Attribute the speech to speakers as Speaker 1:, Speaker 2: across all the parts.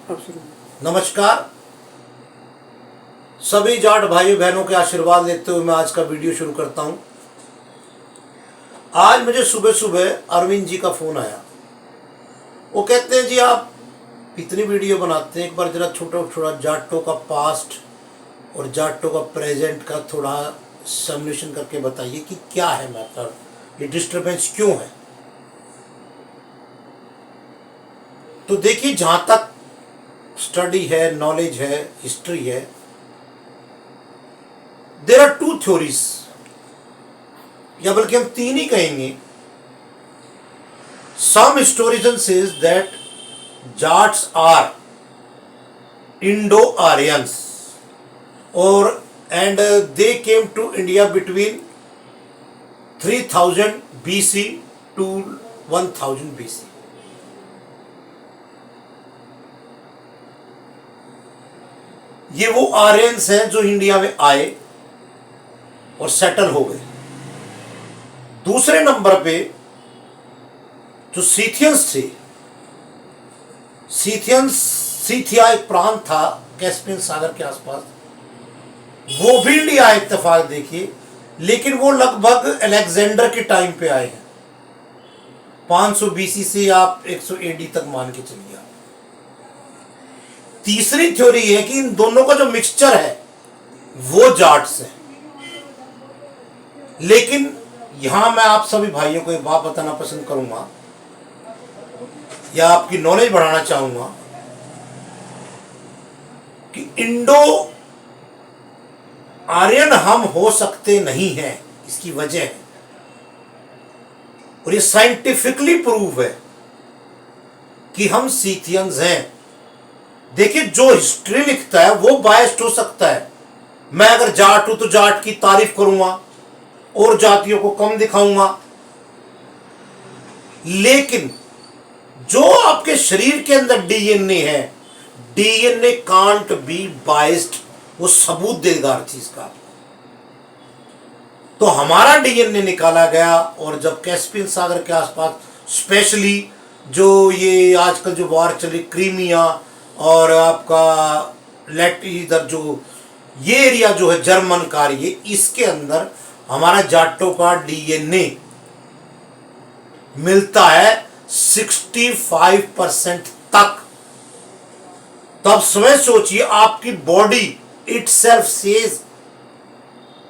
Speaker 1: नमस्कार। सभी जाट भाई बहनों के आशीर्वाद लेते हुए मैं आज का वीडियो शुरू करता हूं। आज मुझे सुबह सुबह अरविंद जी का फोन आया। वो कहते हैं, जी आप इतनी वीडियो बनाते हैं, एक बार जरा छोटा छोटा जाटों का पास्ट और जाटों का प्रेजेंट का थोड़ा सॉल्यूशन करके बताइए कि क्या है मैटर, ये डिस्टर्बेंस क्यों है। तो देखिए, जहां तक स्टडी है, नॉलेज है, हिस्ट्री है, देयर आर टू थ्योरीज, या बल्कि हम तीन ही कहेंगे। Some historians says that Jats are Indo Aryans और and they came to India between 3000 BC to 1000 BC। ये वो आर्यंस हैं जो इंडिया में आए और सेटल हो गए। दूसरे नंबर पे जो सीथियंस थे, सीथिया एक प्रांत था कैस्पियन सागर के आसपास, वो भी इंडिया आए इत्तेफाक देखिए, लेकिन वो लगभग अलेक्जेंडर के टाइम पे आए हैं। 500 BC से आप 100 AD तक मान के चलिए। तीसरी थ्योरी है कि इन दोनों का जो मिक्सचर है वो जाट्स है। लेकिन यहां मैं आप सभी भाइयों को एक बात बताना पसंद करूंगा या आपकी नॉलेज बढ़ाना चाहूंगा कि इंडो आर्यन हम हो सकते नहीं हैं। इसकी वजह है, और ये साइंटिफिकली प्रूव है कि हम सीथियंस हैं। देखिए, जो हिस्ट्री लिखता है वो बायस्ड हो सकता है। मैं अगर जाट हूं तो जाट की तारीफ करूंगा और जातियों को कम दिखाऊंगा, लेकिन जो आपके शरीर के अंदर डीएनए है, डीएनए कांट बी बायस्ड। वो सबूत देगा हर चीज का। तो हमारा डीएनए निकाला गया, और जब कैस्पियन सागर के आसपास, स्पेशली जो ये आजकल जो वार चली क्रीमिया और आपका इधर जो ये एरिया जो है जर्मन का, ये इसके अंदर हमारा जाटों का डीएनए मिलता है 65% तक। तब स्वयं सोचिए, आपकी बॉडी इटसेल्फ सेज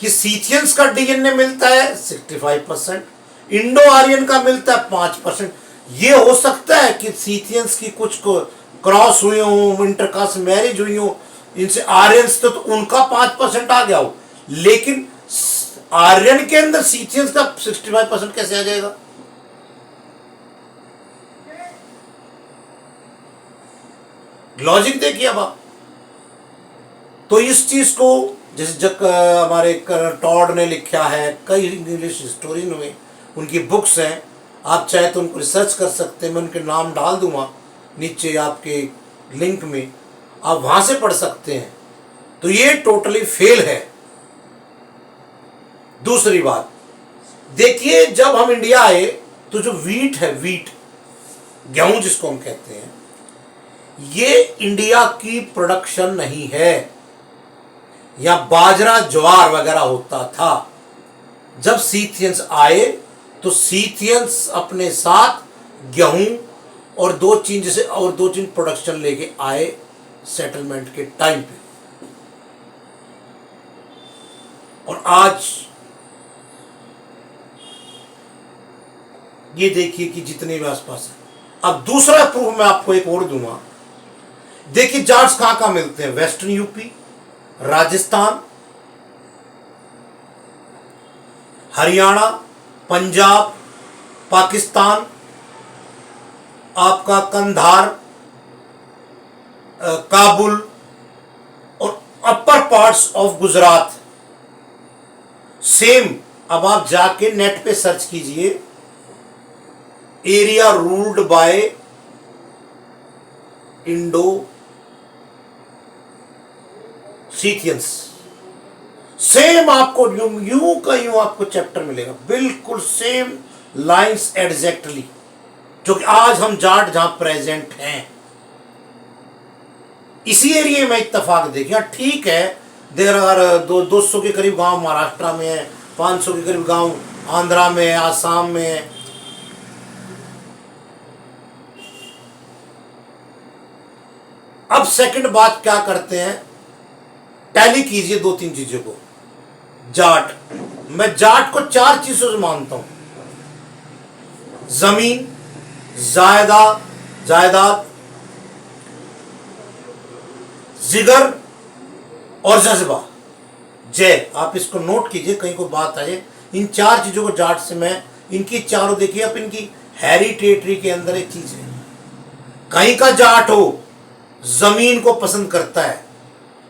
Speaker 1: कि सीथियंस का डीएनए मिलता है 65%, इंडो आर्यन का मिलता है 5%। ये हो सकता है कि सीथियंस की कुछ को क्रॉस हुई हो, इंटरकास्ट मैरिज हुई हो इनसे आर्यंस, तो उनका 5% आ गया हो, लेकिन आर्यन के अंदर सीथियंस का 65% कैसे आ जाएगा? लॉजिक देखिए अब आप। तो इस चीज को जैसे हमारे टॉड ने लिखा है, कई इंग्लिश हिस्टोरियन हुए, उनकी बुक्स हैं, आप चाहे तो उनको रिसर्च कर सकते हैं। मैं उनके नाम डाल दूंगा नीचे आपके लिंक में, आप वहां से पढ़ सकते हैं। तो ये टोटली फेल है। दूसरी बात देखिए, जब हम इंडिया आए तो जो वीट है, वीट गेहूं जिसको हम कहते हैं, ये इंडिया की प्रोडक्शन नहीं है, या बाजरा ज्वार वगैरह होता था। जब सीथियंस आए तो सीथियंस अपने साथ गेहूं और दो तीन प्रोडक्शन लेके आए सेटलमेंट के टाइम पे। और आज ये देखिए कि जितने भी आसपास है। अब दूसरा प्रूफ मैं आपको एक और दूंगा। देखिए, जाट्स कहां कहां मिलते हैं? वेस्टर्न यूपी, राजस्थान, हरियाणा, पंजाब, पाकिस्तान, आपका कंधार, काबुल और upper parts of Gujarat. Same, अब आप जाके नेट पे सर्च कीजिए, area ruled by Indo Scythians. Same आपको यूं का यूं आपको चैप्टर मिलेगा, बिल्कुल सेम लाइंस एग्जैक्टली, जो कि आज हम जाट जहां प्रेजेंट हैं। इसी एरिया में इत्तेफाक देखिए, ठीक है, देर आर 200 के करीब गांव महाराष्ट्र में है, 500 के करीब गांव आंध्रा में है, आसाम में है। अब सेकंड बात क्या करते हैं, टैली कीजिए 2-3 चीजों को। जाट, मैं जाट को 4 चीजों से मानता हूं, जमीन, जायदाद, जिगर और जज्बा। जय, आप इसको नोट कीजिए, कहीं को बात आए, इन 4 चीजों को जाट से मैं, इनकी चारों देखिए, अब इनकी हेरिटेटरी के अंदर एक चीज है। कहीं का जाट हो जमीन को पसंद करता है।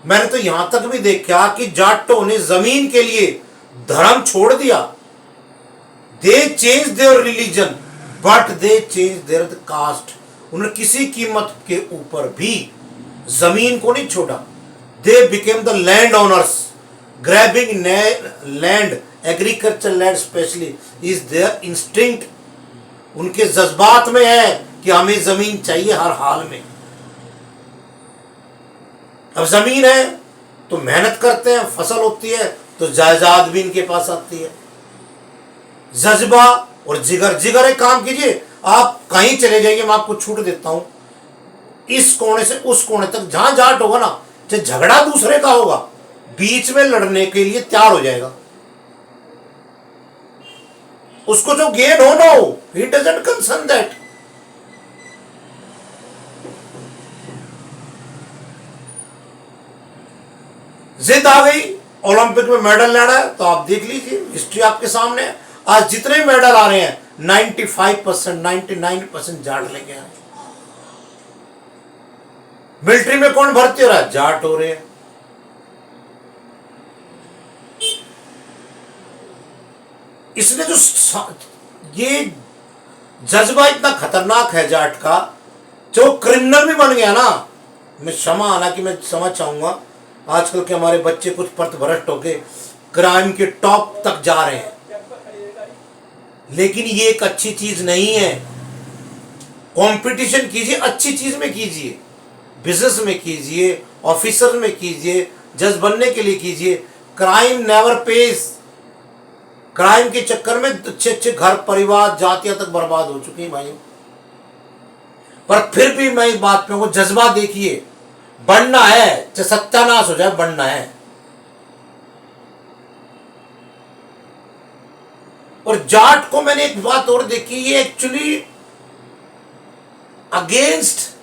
Speaker 1: मैंने तो यहां तक भी देखा कि जाटों ने जमीन के लिए धर्म छोड़ दिया। दे change their religion but they change their caste. उन्होंने किसी कीमत के ऊपर भी जमीन को नहीं छोड़ा। They became the land owners, grabbing land, agriculture land specially is their instinct. उनके जज्बात में है कि हमें जमीन चाहिए हर हाल में। अब जमीन है तो मेहनत करते हैं, फसल होती है तो जायदाद भी इनके पास आती है। जज्बा और जिगर, एक काम कीजिए, आप कहीं चले जाइए, मैं आपको छूट देता हूं, इस कोने से उस कोने तक जहां जाट होगा ना, चाहे झगड़ा दूसरे का होगा, बीच में लड़ने के लिए तैयार हो जाएगा। उसको जो गेन हो ना हो, ही डजंट कंसर्न दैट। जिद आ गई ओलंपिक में मेडल लेना है, तो आप देख लीजिए, हिस्ट्री आपके सामने है। आज जितने मेडल आ रहे हैं 95%, 99% जाट लेके आए। मिलिट्री में कौन भर्ती हो रहा है, जाट हो रहे हैं। इसलिए जो ये जज्बा इतना खतरनाक है जाट का, जो क्रिमिनल भी बन गया ना, मैं क्षमा, हालांकि मैं समझ चाहूंगा आजकल के हमारे बच्चे कुछ पथभ्रष्ट होके क्राइम के टॉप तक जा रहे हैं, लेकिन ये एक अच्छी चीज नहीं है। कंपटीशन कीजिए, अच्छी चीज में कीजिए, बिजनेस में कीजिए, ऑफिसर में कीजिए, जज बनने के लिए कीजिए। Crime never page. क्राइम के चक्कर में अच्छे घर परिवार जातियां तक बर्बाद हो चुकी हैं भाइयों। पर फिर भी मैं इस बात पे हूं, जज्बा देखिए, बढ़ना है चाहे सत्यानाश हो जाए, बढ़ना है। और जाट को मैंने एक बात और देखी, ये एक्चुअली अगेंस्ट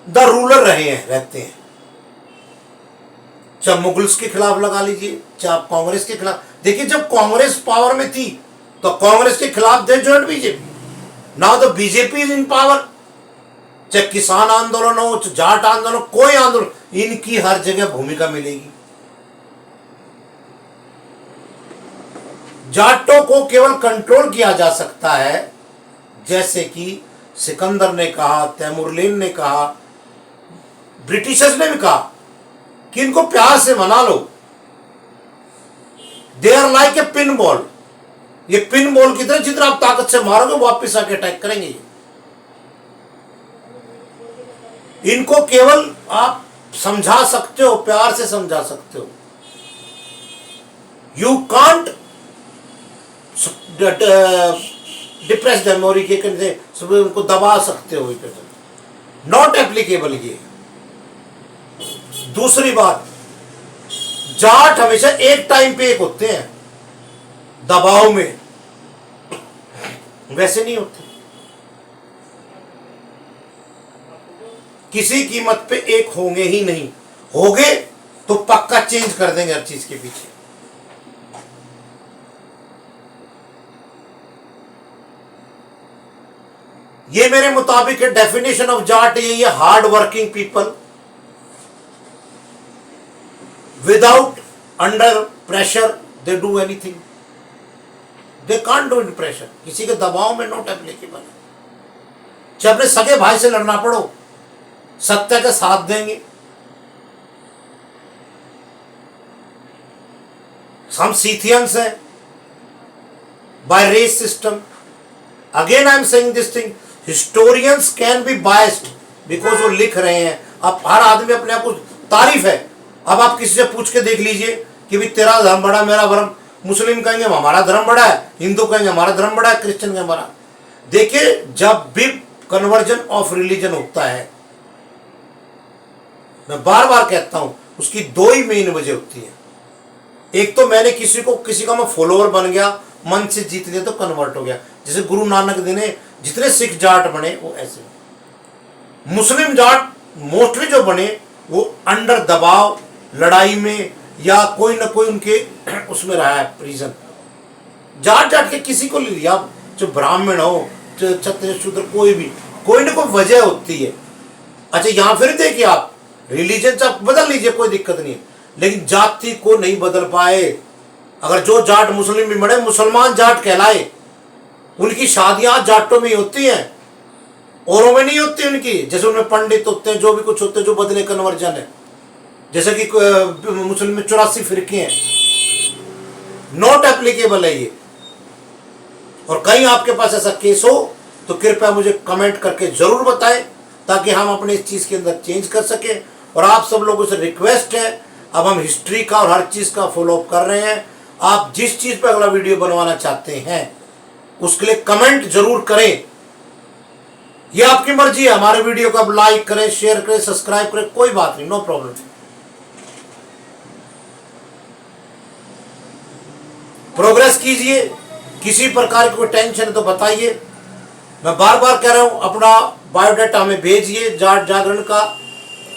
Speaker 1: द रूलर रहते हैं। चाहे मुगल्स के खिलाफ लगा लीजिए, चाहे आप कांग्रेस के खिलाफ देखिए। जब कांग्रेस पावर में थी तो कांग्रेस के खिलाफ they joined BJP, now the BJP is in power. चाहे किसान आंदोलन हो, चाहे जाट आंदोलन, कोई आंदोलन, इनकी हर जगह भूमिका मिलेगी। जाटों को केवल कंट्रोल किया जा सकता है, जैसे कि सिकंदर ने कहा, तैमूरलेन ने कहा, ब्रिटिशर्स ने भी कहा कि इनको प्यार से मना लो। They are like a pin ball. ये पिन बॉल की तरह, जितना आप ताकत से मारोगे वापस आके अटैक करेंगे। इनको केवल आप समझा सकते हो, प्यार से समझा सकते हो। यू कांट डिप्रेस मेमोरी के उनको दबा सकते हो, नॉट एप्लीकेबल ये। दूसरी बात, जाट हमेशा एक टाइम पे एक होते हैं, दबाव में वैसे नहीं होते। किसी कीमत पे एक होंगे ही नहीं, होंगे तो पक्का चेंज कर देंगे हर चीज के पीछे। ये मेरे मुताबिक डेफिनेशन ऑफ जाट यही है, hard working people without under pressure they do anything, they can't do in pressure. किसी के दबाव में नॉट एप्लीकेबल है। चाहे अपने सगे भाई से लड़ना पड़ो, सत्य का साथ देंगे। हम सीथियंस हैं by race system. Again I am saying this thing, historians can be biased because वो लिख रहे हैं, अब हर आदमी अपने आप को तारीफ है। अब आप किसी से पूछ के देख लीजिए कि भाई तेरा धर्म बड़ा, मेरा धर्म, मुस्लिम कहेंगे हमारा धर्म बड़ा है, हिंदू कहेंगे हमारा धर्म बड़ा है, क्रिश्चियन कहेंगे हमारा। देखिए, जब भी कन्वर्जन ऑफ रिलीजन होता है, मैं बार बार कहता हूं, उसकी दो ही मेन वजह होती है। एक तो मैंने किसी का मैं फॉलोअर बन गया, मन से जीत लिया तो कन्वर्ट हो गया। जैसे गुरु नानक देव ने जितने सिख जाट बने वो ऐसे, मुस्लिम जाट मोस्टली जो बने वो अंडर दबाव, लड़ाई में, या कोई ना कोई उनके उसमें रहा है रीजन। जाट जाट के किसी को ले लिया, जो ब्राह्मण हो, जो क्षत्रिय शूद्र, कोई ना कोई वजह होती है। अच्छा, यहां फिर देखिए, आप रिलीजन आप बदल लीजिए, कोई दिक्कत नहीं है, लेकिन जाति को नहीं बदल पाए। अगर जो जाट मुस्लिम भी बने, मुसलमान जाट कहलाए, उनकी शादियां जाटों में ही होती हैं, औरों में नहीं होती उनकी। जैसे उनमें पंडित होते हैं, जो भी कुछ होते हैं, जो बदले कन्वर्जन है। जैसे कि मुस्लिम में 84 फिरके हैं, नॉट एप्लीकेबल है ये। और कहीं आपके पास ऐसा केस हो तो कृपया मुझे कमेंट करके जरूर बताएं, ताकि हम अपने इस चीज के अंदर चेंज कर सके। और आप सब लोगों से रिक्वेस्ट है, अब हम हिस्ट्री का और हर चीज का फॉलोअप कर रहे हैं। आप जिस चीज पर अगला वीडियो बनवाना चाहते हैं उसके लिए कमेंट जरूर करें, ये आपकी मर्जी है। हमारे वीडियो को आप लाइक करें, शेयर करें, सब्सक्राइब करें, कोई बात नहीं, नो प्रॉब्लम। प्रोग्रेस कीजिए, किसी प्रकार की कोई टेंशन है तो बताइए। मैं बार बार कह रहा हूं, अपना बायोडाटा हमें भेजिए, जाट जागरण का,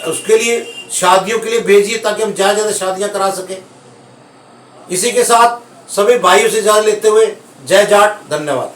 Speaker 1: उसके लिए शादियों के लिए भेजिए, ताकि हम ज्यादा ज्यादा शादियां करा सकें। इसी के साथ सभी भाइयों से इजाजत लेते हुए, जय जाट, धन्यवाद।